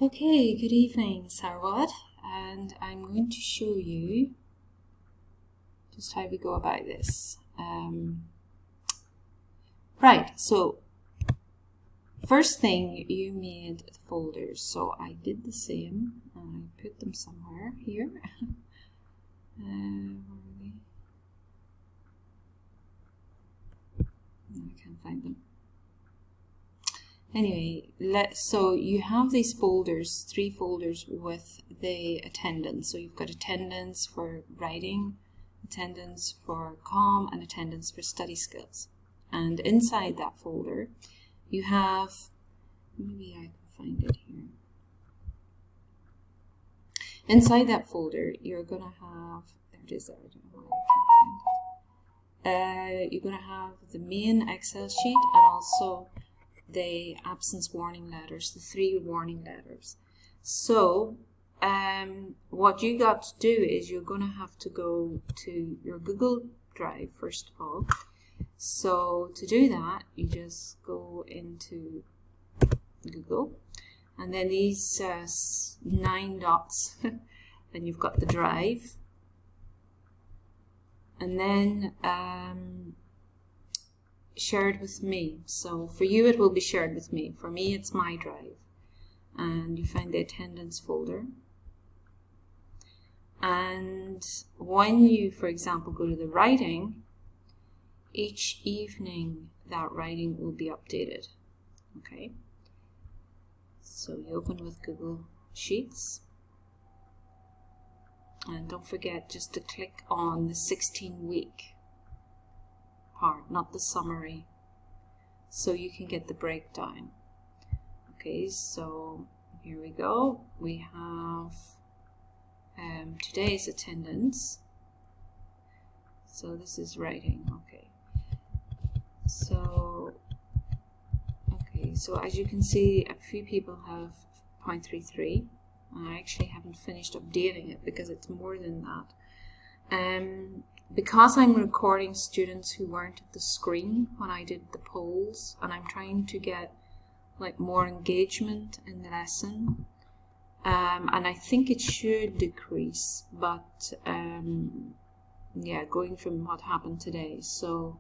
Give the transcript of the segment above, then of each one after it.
Okay, good evening, Sarwad, and I'm going to show you just how we go about this. Right, so first thing, you made the folders, so I did the same, and I put them somewhere here. Where are they? No, I can't find them. Anyway, so you have these folders, 3 folders with the attendance. So you've got attendance for writing, attendance for comm, and attendance for study skills. And inside that folder, you have, maybe I can find it here. Inside that folder, you're going to have, there it is there, I don't know why I can't find it. You're going to have the main Excel sheet and also the absence warning letters, the 3 warning letters. So what you got to do is you're going to have to go to your Google Drive first of all. So to do that, you just go into Google, and then these 9 dots, and you've got the drive, and then shared with me. So for you it will be shared with me. For me it's my drive. And you find the attendance folder. And when you, for example, go to the writing, each evening that writing will be updated. Okay. So you open with Google Sheets. And don't forget just to click on the 16-week part, not the summary, so you can get the breakdown. Okay, so here we go. We have today's attendance. So this is writing. Okay. So as you can see, a few people have 0.33. I actually haven't finished updating it because it's more than that. Because I'm recording students who weren't at the screen when I did the polls, and I'm trying to get like more engagement in the lesson, and I think it should decrease, but yeah, going from what happened today. So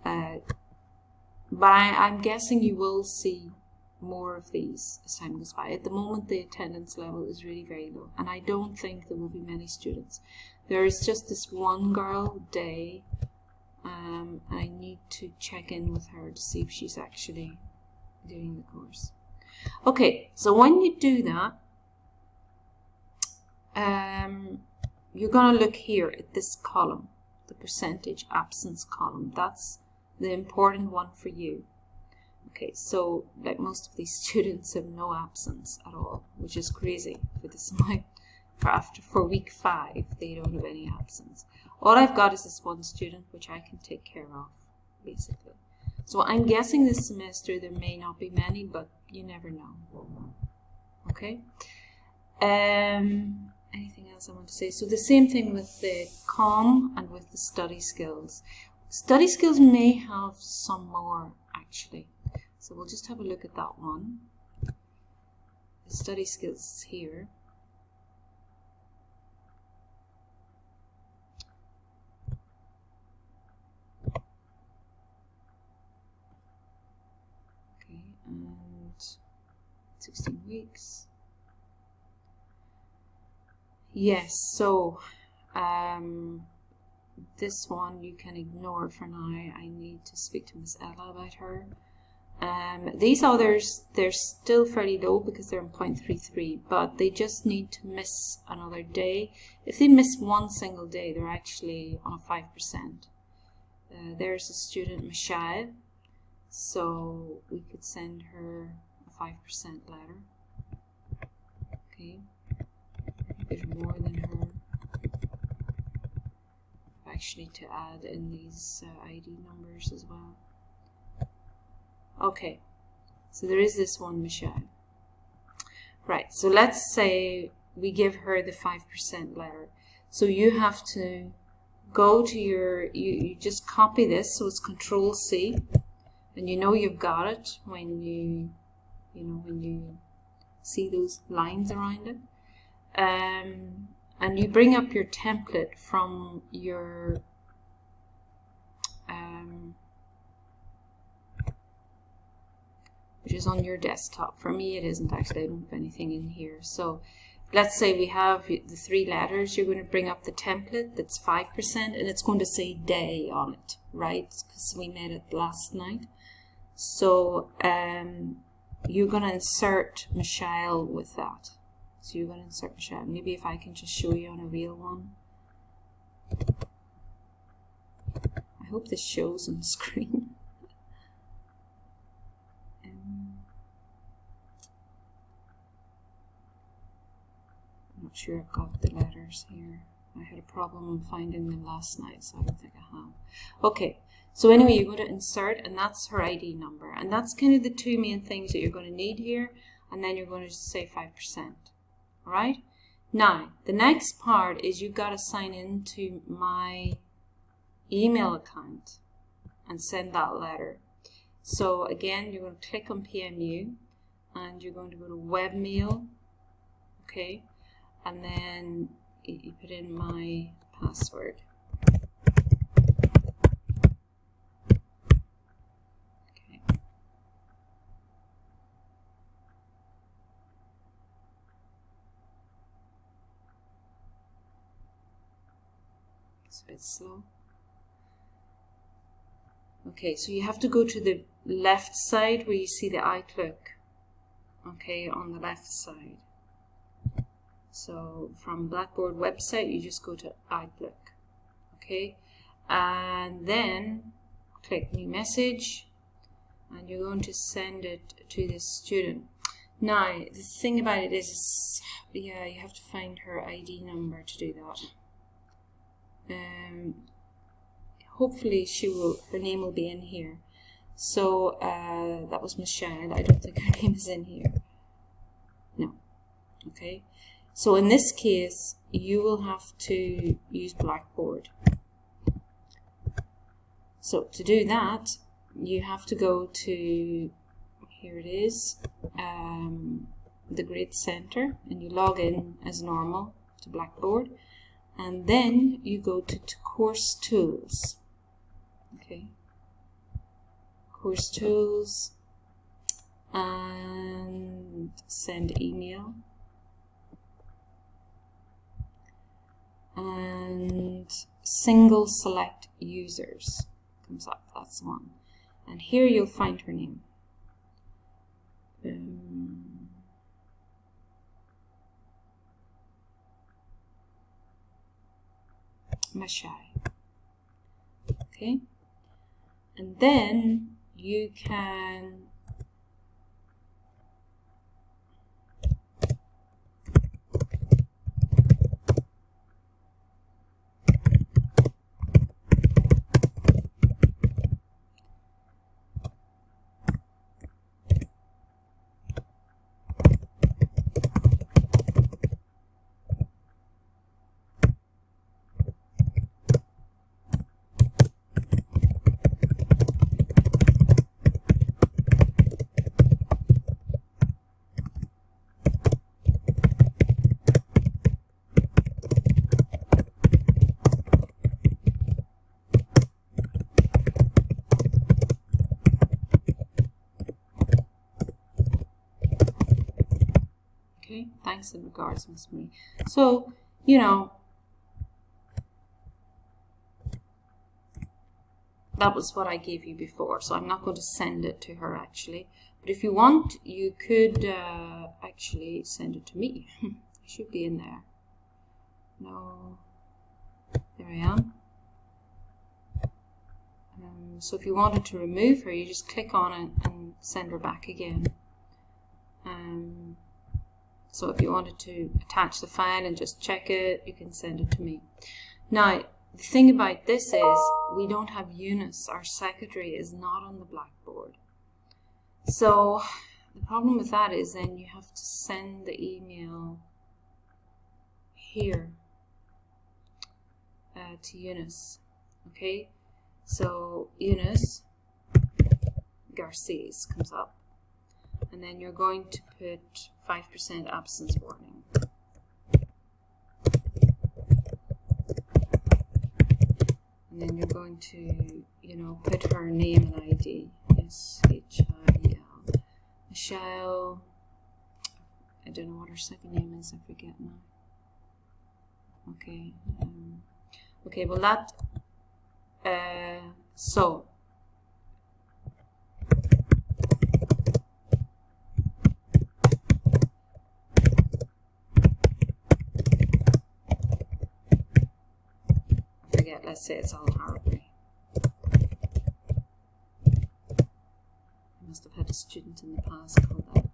but I'm guessing you will see more of these as time goes by. At the moment the attendance level is really very low, and I don't think there will be many students. There is just this one girl, Day, and I need to check in with her to see if she's actually doing the course. Okay, so when you do that, you're going to look here at this column, the percentage absence column. That's the important one for you. Okay, so like most of these students have no absence at all, which is crazy for this amount. For week 5, they don't have any absence. All I've got is this one student, which I can take care of, basically. So I'm guessing this semester there may not be many, but you never know. Okay. Anything else I want to say? So the same thing with the comm and with the study skills. Study skills may have some more, actually. So we'll just have a look at that one. The study skills here. Okay, and 16 weeks. Yes, so this one you can ignore for now. I need to speak to Miss Ella about her. These others, they're still fairly low because they're in 0.33, but they just need to miss another day. If they miss one single day, they're actually on a 5%. There's a student, Michelle, so we could send her a 5% letter. Okay, there's more than her. Actually, to add in these ID numbers as well. Okay, so there is this one, Michelle. Right, so let's say we give her the 5% letter. So you have to go to your, you just copy this, so it's Control-C, and you know you've got it when you See those lines around it? And you bring up your template from your which is on your desktop. For me, it isn't actually. I don't have anything in here. So let's say we have the 3 letters. You're going to bring up the template that's 5%, and it's going to say day on it, right? Because we made it last night. So you're going to insert Michelle with that. So you're going to insert Michelle. Maybe if I can just show you on a real one. I hope this shows on the screen. I'm not sure I've got the letters here. I had a problem finding them last night, so I don't think I have. Okay, so anyway, you're going to insert, and that's her ID number. And that's kind of the 2 main things that you're going to need here. And then you're going to say 5%. All right? Now, the next part is you've got to sign into my email account and send that letter. So again, you're going to click on PMU, and you're going to go to webmail. Okay? And then you put in my password. Okay. It's a bit slow. Okay, so you have to go to the left side where you see the Outlook. Okay, on the left side. So from Blackboard website, you just go to Outlook, okay? And then click new message, and you're going to send it to the student. Now, the thing about it is, yeah, you have to find her ID number to do that. Hopefully her name will be in here. So that was Michelle. I don't think her name is in here. No, okay? So in this case, you will have to use Blackboard. So to do that, you have to go to, here it is, the Grade Center, and you log in as normal to Blackboard. And then you go to Course Tools. Okay. Course Tools, and send email. And single select users comes up, that's one. And here you'll find her name. Mashai. Okay. And then you can thanks and regards, Miss Marie. So, you know, that was what I gave you before, so I'm not going to send it to her actually. But if you want, you could actually send it to me. It should be in there. No, there I am. So if you wanted to remove her, you just click on it and send her back again. So if you wanted to attach the file and just check it, you can send it to me. Now, the thing about this is we don't have Eunice. Our secretary is not on the Blackboard. So the problem with that is then you have to send the email here to Eunice. Okay, so Eunice Garces comes up. And then you're going to put 5% absence warning. And then you're going to, you know, put her name and ID. S-H-I-L. Michelle. I don't know what her second name is. I forget now. Okay. Okay. Well, that. So. Let's say it's all Harbury. I must have had a student in the past called that.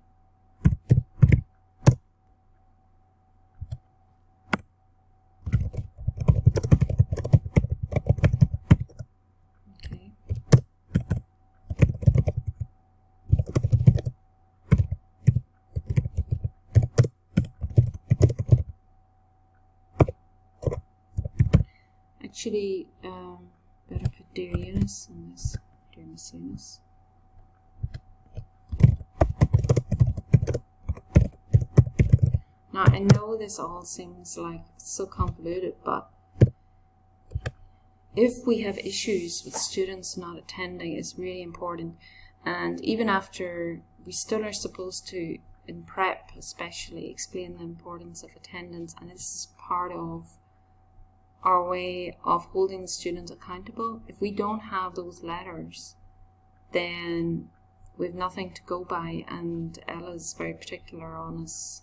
Okay. Actually, better put Dear Eunice on this. Dear Miss Eunice. Now, I know this all seems like so convoluted, but if we have issues with students not attending, it's really important. And even after, we still are supposed to, in prep especially, explain the importance of attendance, and this is part of our way of holding the students accountable. If we don't have those letters, then we've nothing to go by, and Ella's very particular on us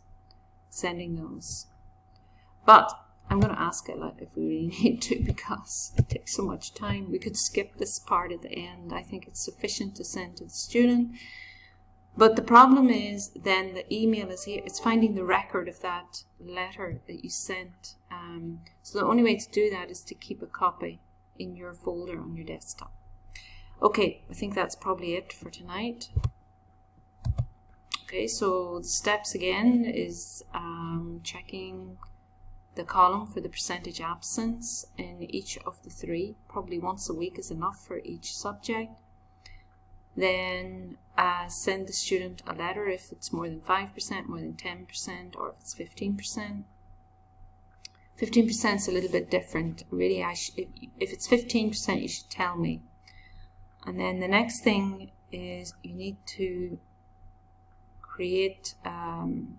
sending those. But I'm going to ask Ella if we really need to, because it takes so much time. We could skip this part at the end. I think it's sufficient to send to the student. But the problem is then the email is here. It's finding the record of that letter that you sent. So the only way to do that is to keep a copy in your folder on your desktop. Okay, I think that's probably it for tonight. Okay, so the steps again is checking the column for the percentage absence in each of the three. Probably once a week is enough for each subject. Then send the student a letter if it's more than 5%, more than 10%, or if it's 15%. 15% is a little bit different. Really, if it's 15%, you should tell me. And then the next thing is you need to create an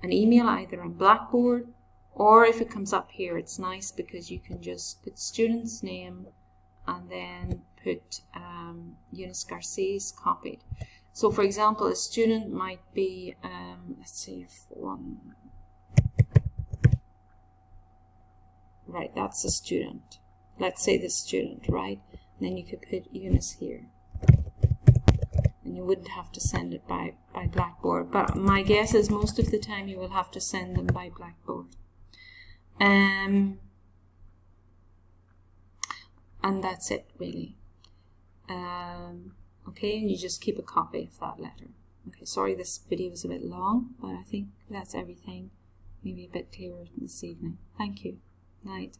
email either on Blackboard, or if it comes up here, it's nice because you can just put student's name and then put Eunice Garces copied. So for example, a student might be, let's see if one, right, that's a student. Let's say the student, right? And then you could put Eunice here. And you wouldn't have to send it by Blackboard. But my guess is most of the time you will have to send them by Blackboard. And that's it, really. Okay, and you just keep a copy of that letter. Okay, sorry this video is a bit long, but I think that's everything. Maybe a bit clearer this evening. Thank you. Night.